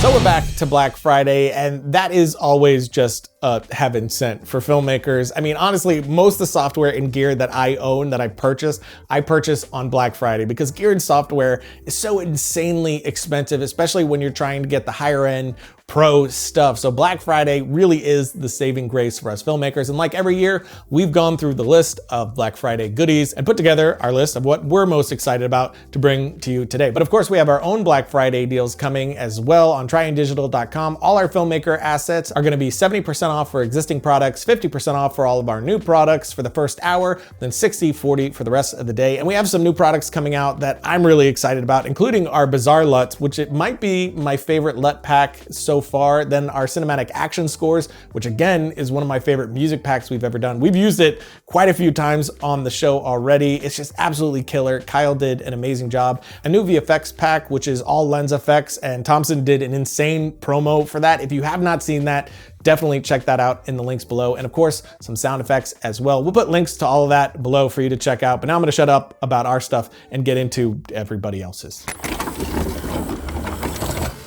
So we're back to Black Friday, and that is always just heaven sent for filmmakers. I mean, honestly, most of the software and gear that I own, that I purchase on Black Friday, because gear and software is so insanely expensive, especially when you're trying to get the higher end pro stuff. So Black Friday really is the saving grace for us filmmakers. And like every year, we've gone through the list of Black Friday goodies and put together our list of what we're most excited about to bring to you today. But of course, we have our own Black Friday deals coming as well on triunedigital.com. All our filmmaker assets are gonna be 70% off for existing products, 50% off for all of our new products for the first hour, then 60-40 for the rest of the day. And we have some new products coming out that I'm really excited about, including our Bizarre LUTs, which it might be my favorite LUT pack so far, then our cinematic action scores, which again is one of my favorite music packs we've ever done. We've used it quite a few times on the show already. It's just absolutely killer. Kyle did an amazing job. A new VFX pack, which is all lens effects, and Thompson did an insane promo for that. If you have not seen that, definitely check that out in the links below. And of course, some sound effects as well. We'll put links to all of that below for you to check out. But now I'm gonna shut up about our stuff and get into everybody else's.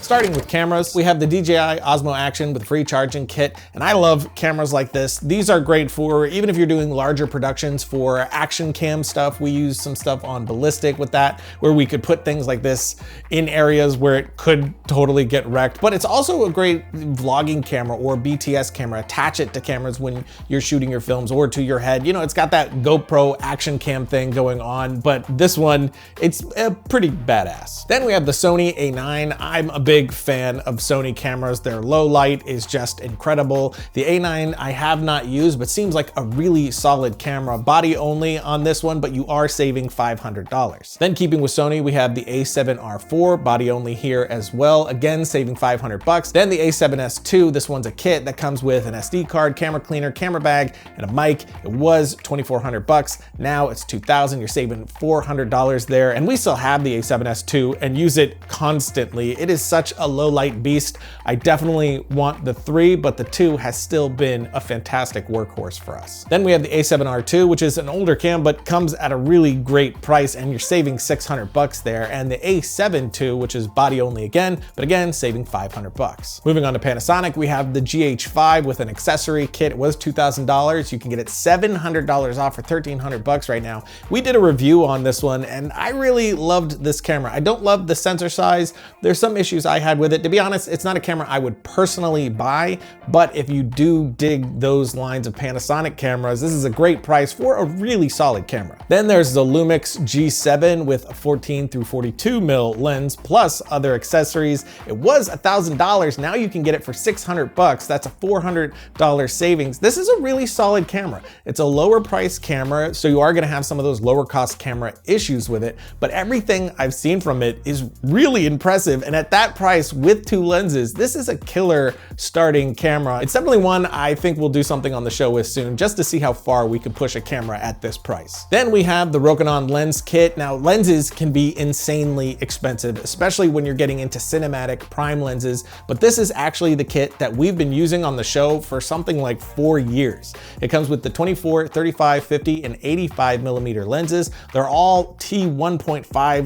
Starting with cameras, we have the DJI Osmo Action with free charging kit, and I love cameras like this. These are great for, even if you're doing larger productions for action cam stuff. We use some stuff on Ballistic with that, where we could put things like this in areas where it could totally get wrecked. But it's also a great vlogging camera or BTS camera. Attach it to cameras when you're shooting your films or to your head. You know, it's got that GoPro action cam thing going on, but this one, it's pretty badass. Then we have the Sony A9. I'm a big fan of Sony cameras. Their low light is just incredible. The A9 I have not used, but seems like a really solid camera. Body only on this one, but you are saving $500. Then keeping with Sony, we have the A7R4, body only here as well. Again, saving $500. Then the A7S II, this one's a kit that comes with an SD card, camera cleaner, camera bag, and a mic. It was $2,400. Now it's $2,000. You're saving $400 there. And we still have the A7S II and use it constantly. It is such a low light beast. I definitely want the 3, but the 2 has still been a fantastic workhorse for us. Then we have the A7R2, which is an older cam, but comes at a really great price, and you're saving $600 there. And the A7 II, which is body only again, but again, saving $500. Moving on to Panasonic, we have the GH5 with an accessory kit. It was $2,000. You can get it $700 off for $1,300 right now. We did a review on this one, and I really loved this camera. I don't love the sensor size. There's some issues I had with it. To be honest, it's not a camera I would personally buy, but if you do dig those lines of Panasonic cameras, this is a great price for a really solid camera. Then there's the LUMIX G7 with a 14-42mm lens plus other accessories. It was $1,000. Now you can get it for $600. That's a $400 savings. This is a really solid camera. It's a lower price camera, so you are gonna have some of those lower cost camera issues with it, but everything I've seen from it is really impressive. And at that price, with 2 lenses, this is a killer starting camera. It's definitely one I think we'll do something on the show with soon, just to see how far we can push a camera at this price. Then we have the Rokinon lens kit. Now, lenses can be insanely expensive, especially when you're getting into cinematic prime lenses, but this is actually the kit that we've been using on the show for something like 4 years. It comes with the 24, 35, 50, and 85mm lenses. They're all T1.5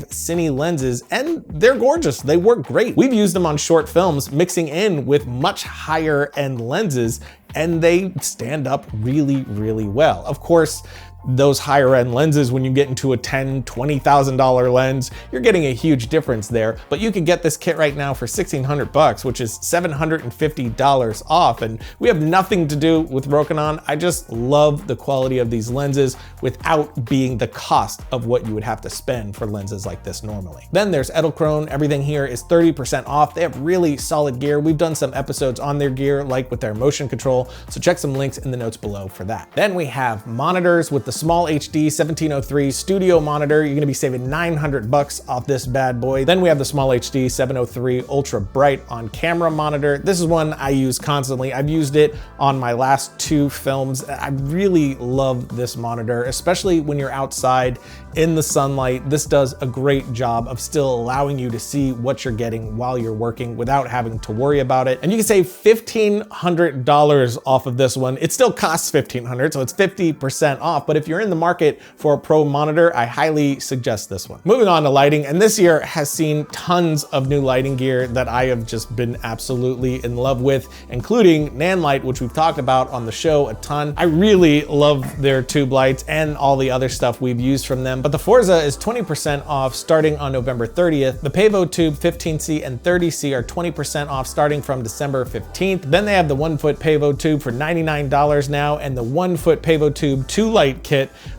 cine lenses, and they're gorgeous. They work great. We've used them on short films, mixing in with much higher end lenses, and they stand up really, really well. Of course, those higher end lenses, when you get into a $10,000, $20,000 lens, you're getting a huge difference there. But you can get this kit right now for $1,600, which is $750 off. And we have nothing to do with Rokinon. I just love the quality of these lenses without being the cost of what you would have to spend for lenses like this normally. Then there's Edelkrone. Everything here is 30% off. They have really solid gear. We've done some episodes on their gear, like with their motion control. So check some links in the notes below for that. Then we have monitors with the SmallHD 1703 studio monitor. You're gonna be saving $900 off this bad boy. Then we have the SmallHD 703 UltraBright on camera monitor. This is one I use constantly. I've used it on my last 2 films. I really love this monitor, especially when you're outside in the sunlight. This does a great job of still allowing you to see what you're getting while you're working without having to worry about it. And you can save $1,500 off of this one. It still costs $1,500, so it's 50% off. But if if you're in the market for a pro monitor, I highly suggest this one. Moving on to lighting, and this year has seen tons of new lighting gear that I have just been absolutely in love with, including NANLIGHT, which we've talked about on the show a ton. I really love their tube lights and all the other stuff we've used from them, but the Forza is 20% off starting on November 30th. The Pavo tube 15C and 30C are 20% off starting from December 15th. Then they have the 1-foot Pavo tube for $99 now, and the 1-foot Pavo tube 2-light kit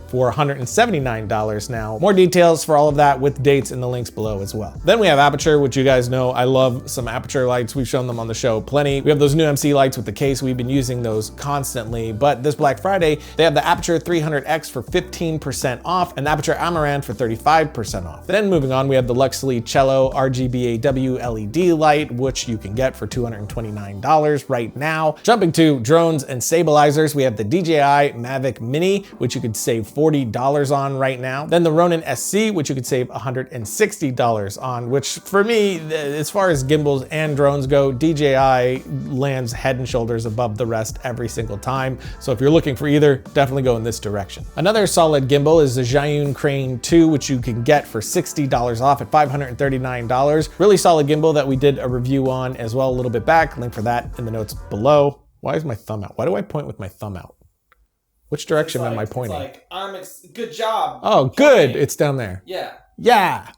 for $179 now. More details for all of that with dates in the links below as well. Then we have Aputure, which you guys know I love some Aputure lights. We've shown them on the show plenty. We have those new MC lights with the case. We've been using those constantly, but this Black Friday, they have the Aputure 300X for 15% off and the Aputure Amaranth for 35% off. Then moving on, we have the Luxli Cello RGBAW LED light, which you can get for $229 right now. Jumping to drones and stabilizers, we have the DJI Mavic Mini, which you could save $40 on right now. Then the Ronin SC, which you could save $160 on, which for me, as far as gimbals and drones go, DJI lands head and shoulders above the rest every single time. So if you're looking for either, definitely go in this direction. Another solid gimbal is the Triune Crane 2, which you can get for $60 off at $539. Really solid gimbal that we did a review on as well a little bit back. Link for that in the notes below. Why is my thumb out? Why do I point with my thumb out? Which direction am I pointing? It's like, good job. Oh, good. It's down there. Yeah. Yeah.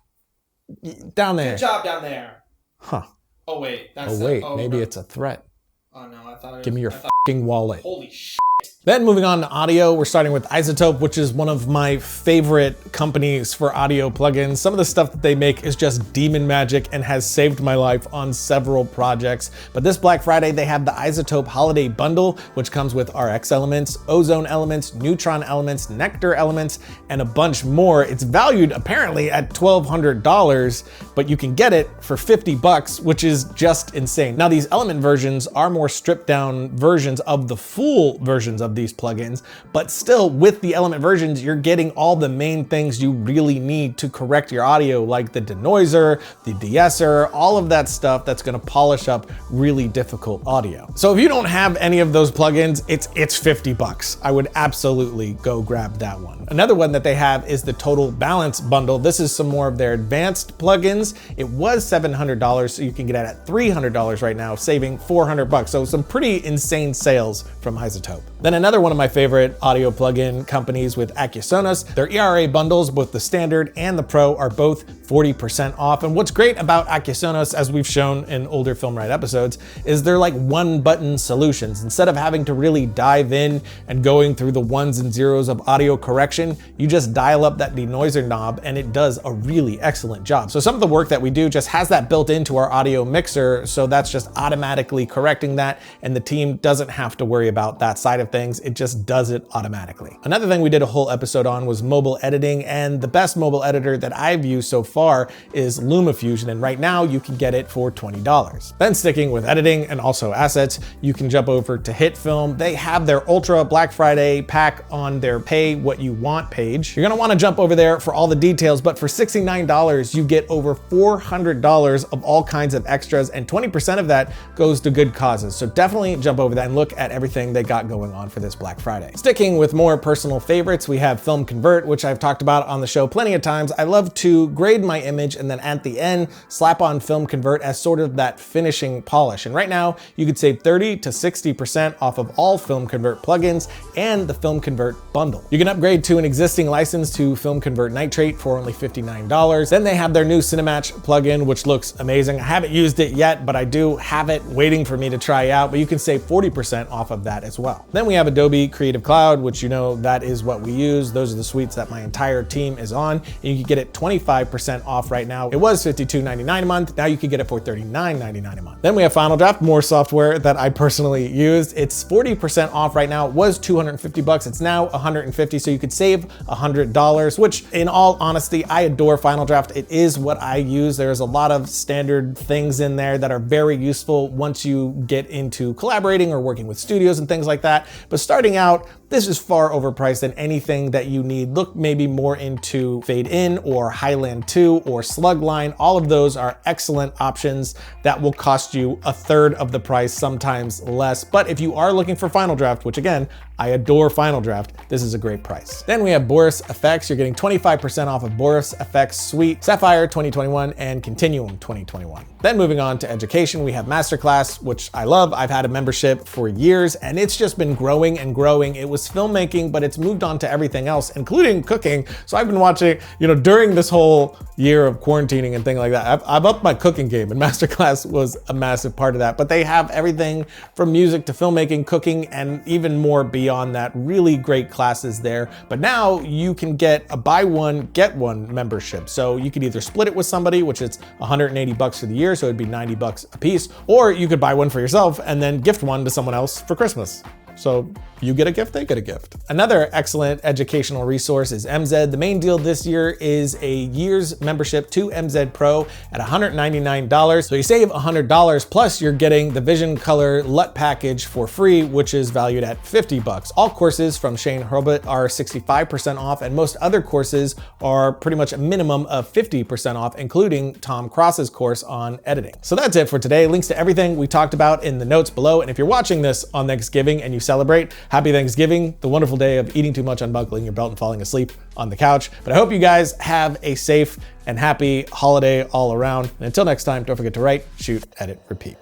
Down there. Good job down there. Huh. Oh, wait. That's maybe it's a threat. Oh, no. I thought it was... Give me your fucking wallet. Holy shit. Then moving on to audio, we're starting with iZotope, which is one of my favorite companies for audio plugins. Some of the stuff that they make is just demon magic and has saved my life on several projects. But this Black Friday, they have the iZotope Holiday Bundle, which comes with RX elements, ozone elements, neutron elements, nectar elements, and a bunch more. It's valued apparently at $1,200, but you can get it for 50 bucks, which is just insane. Now, these element versions are more stripped down versions of the full versions of these plugins, but still with the element versions, you're getting all the main things you really need to correct your audio, like the denoiser, the de-esser, all of that stuff that's gonna polish up really difficult audio. So if you don't have any of those plugins, it's 50 bucks. I would absolutely go grab that one. Another one that they have is the Total Balance Bundle. This is some more of their advanced plugins. It was $700, so you can get it at $300 right now, saving 400 bucks. So some pretty insane sales from iZotope. Then another one of my favorite audio plugin companies with Acusonos, their ERA bundles, both the standard and the pro, are both 40% off. And what's great about Acusonos, as we've shown in older Filmright episodes, is they're like one-button solutions. Instead of having to really dive in and going through the ones and zeros of audio correction, you just dial up that denoiser knob and it does a really excellent job. So some of the work that we do just has that built into our audio mixer, so that's just automatically correcting that, and the team doesn't have to worry about that side of things. It just does it automatically. Another thing we did a whole episode on was mobile editing, and the best mobile editor that I've used so far is LumaFusion, and right now you can get it for $20. Then sticking with editing and also assets, you can jump over to HitFilm. They have their Ultra Black Friday pack on their Pay What You Want page. You're gonna wanna jump over there for all the details, but for $69, you get over $400 of all kinds of extras, and 20% of that goes to good causes. So definitely jump over that and look at everything they got going on for this Black Friday. Sticking with more personal favorites, we have Film Convert, which I've talked about on the show plenty of times. I love to grade my image and then at the end, slap on Film Convert as sort of that finishing polish. And right now, you could save 30 to 60% off of all Film Convert plugins and the Film Convert bundle. You can upgrade to an existing license to Film Convert Nitrate for only $59. Then they have their new Cinematch plugin, which looks amazing. I haven't used it yet, but I do have it waiting for me to try out, but you can save 40% off of that as well. Then we have Adobe Creative Cloud, which you know that is what we use. Those are the suites that my entire team is on, and you can get it 25% off right now. It was $52.99 a month. Now you can get it for $39.99 a month. Then we have Final Draft, more software that I personally used. It's 40% off right now. It was 250 bucks. It's now 150, so you could save $100, which in all honesty, I adore Final Draft. It is what I use. There's a lot of standard things in there that are very useful once you get into collaborating or working with studios and things like that. But starting out, this is far overpriced than anything that you need. Look maybe more into Fade In or Highland 2 or Slugline. All of those are excellent options that will cost you a third of the price, sometimes less. But if you are looking for Final Draft, which again, I adore Final Draft, this is a great price. Then we have Boris FX. You're getting 25% off of Boris FX Suite, Sapphire 2021, and Continuum 2021. Then moving on to education, we have Masterclass, which I love. I've had a membership for years and it's just been growing and growing. It was filmmaking, but it's moved on to everything else, including cooking. So I've been watching, during this whole year of quarantining and things like that, I've upped my cooking game, and Masterclass was a massive part of that. But they have everything from music to filmmaking, cooking, and even more beyond that. Really great classes there. But now you can get a buy one, get one membership. So you could either split it with somebody, which is $180 for the year, so it'd be $90 a piece, or you could buy one for yourself and then gift one to someone else for Christmas. So you get a gift, they get a gift. Another excellent educational resource is MZ. The main deal this year is a year's membership to MZ Pro at $199. So you save $100, plus you're getting the Vision Color LUT package for free, which is valued at $50. All courses from Shane Hurlbut are 65% off, and most other courses are pretty much a minimum of 50% off, including Tom Cross's course on editing. So that's it for today. Links to everything we talked about in the notes below. And if you're watching this on Thanksgiving and you celebrate, happy Thanksgiving, the wonderful day of eating too much, unbuckling your belt, and falling asleep on the couch. But I hope you guys have a safe and happy holiday all around. And until next time, don't forget to write, shoot, edit, repeat.